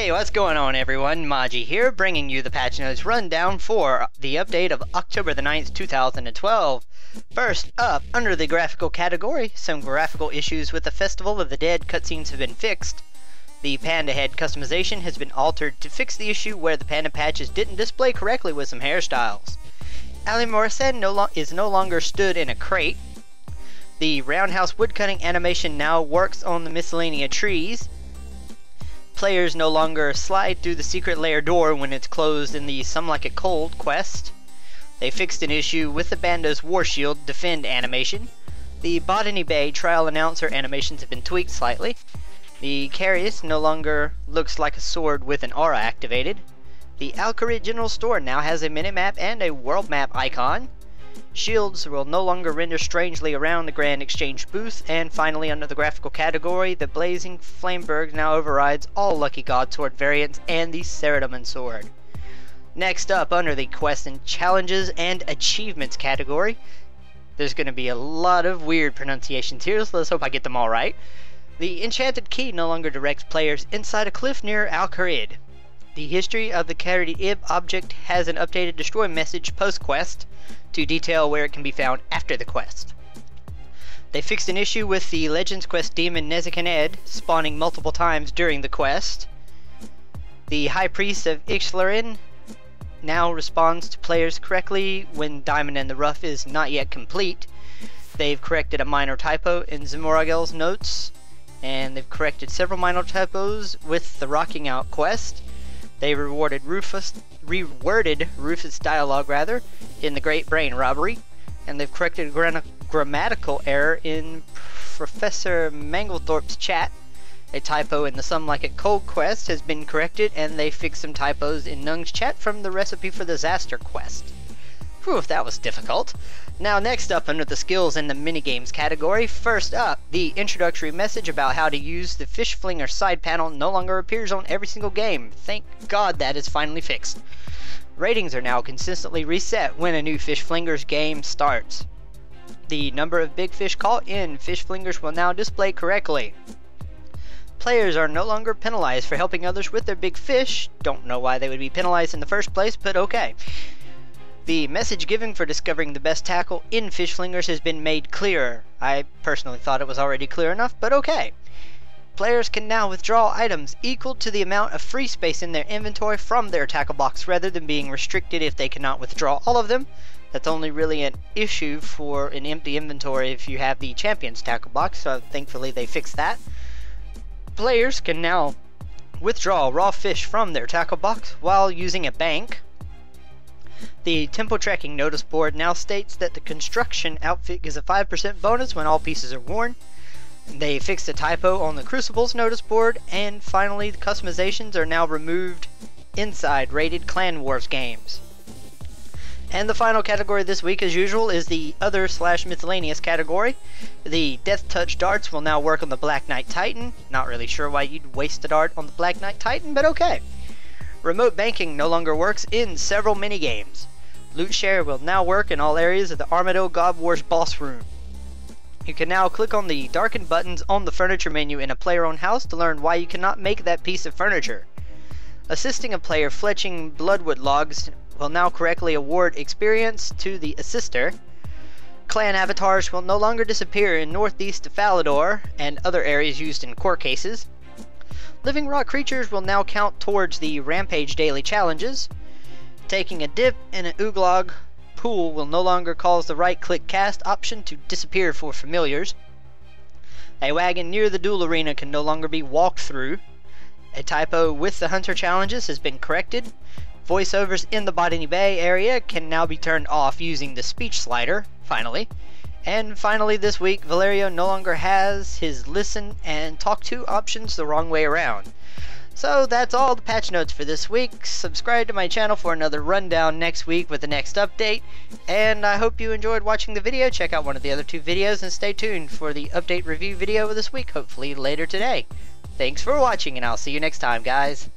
Hey, what's going on everyone? Maji here, bringing you the patch notes rundown for the update of October the 9th, 2012. First up, under the graphical category, some graphical issues with the Festival of the Dead cutscenes have been fixed. The panda head customization has been altered to fix the issue where the panda patches didn't display correctly with some hairstyles. Ali Morrison is no longer stood in a crate. The roundhouse woodcutting animation now works on the miscellaneous trees. Players no longer slide through the secret lair door when it's closed in the Some Like It Cold quest. They fixed an issue with the Bando's War Shield Defend animation. The Botany Bay trial announcer animations have been tweaked slightly. The Carius no longer looks like a sword with an aura activated. The Alcarid General Store now has a minimap and a world map icon. Shields will no longer render strangely around the Grand Exchange booth, and finally under the graphical category, the Blazing Flameberg now overrides all Lucky God Sword variants and the Ceradoman Sword. Next up, under the Quests and Challenges and Achievements category, there's going to be a lot of weird pronunciations here, so let's hope I get them all right. The Enchanted Key no longer directs players inside a cliff near Alcarid. The History of the Caridi-Ib object has an updated destroy message post-quest to detail where it can be found after the quest. They fixed an issue with the Legends Quest demon Nezikined spawning multiple times during the quest. The High Priest of Ixtlarin now responds to players correctly when Diamond in the Rough is not yet complete. They've corrected a minor typo in Zimoragel's notes, and they've corrected several minor typos with the Rocking Out quest. They reworded Rufus' dialogue in the Great Brain Robbery, and they've corrected a grammatical error in Professor Manglethorpe's chat. A typo in the Some Like It Cold quest has been corrected, and they fixed some typos in Nung's chat from the Recipe for Disaster quest. Whew, that was difficult. Now next up under the skills and the minigames category, first up, the introductory message about how to use the Fish Flinger side panel no longer appears on every single game. Thank God that is finally fixed. Ratings are now consistently reset when a new Fish Flingers game starts. The number of big fish caught in Fish Flingers will now display correctly. Players are no longer penalized for helping others with their big fish. Don't know why they would be penalized in the first place, but okay. The message given for discovering the best tackle in Fish Flingers has been made clearer. I personally thought it was already clear enough, but okay. Players can now withdraw items equal to the amount of free space in their inventory from their tackle box rather than being restricted if they cannot withdraw all of them. That's only really an issue for an empty inventory if you have the Champion's tackle box, so thankfully they fixed that. Players can now withdraw raw fish from their tackle box while using a bank. The tempo tracking notice board now states that the construction outfit gives a 5% bonus when all pieces are worn. They fixed a typo on the Crucibles notice board, and finally the customizations are now removed inside rated Clan Wars games. And the final category this week, as usual, is the Other/Miscellaneous category. The Death Touch darts will now work on the Black Knight Titan. Not really sure why you'd waste a dart on the Black Knight Titan, but okay. Remote banking no longer works in several minigames. Loot share will now work in all areas of the Armado God Wars boss room. You can now click on the darkened buttons on the furniture menu in a player-owned house to learn why you cannot make that piece of furniture. Assisting a player fletching bloodwood logs will now correctly award experience to the assister. Clan avatars will no longer disappear in northeast of Falador and other areas used in court cases. Living rock creatures will now count towards the Rampage daily challenges. Taking a dip in an Ooglog pool will no longer cause the right-click cast option to disappear for familiars. A wagon near the duel arena can no longer be walked through. A typo with the Hunter challenges has been corrected. Voiceovers in the Botany Bay area can now be turned off using the speech slider, finally. And finally this week, Valerio no longer has his listen and talk to options the wrong way around. So that's all the patch notes for this week. Subscribe to my channel for another rundown next week with the next update. And I hope you enjoyed watching the video. Check out one of the other two videos and stay tuned for the update review video of this week, hopefully later today. Thanks for watching, and I'll see you next time, guys.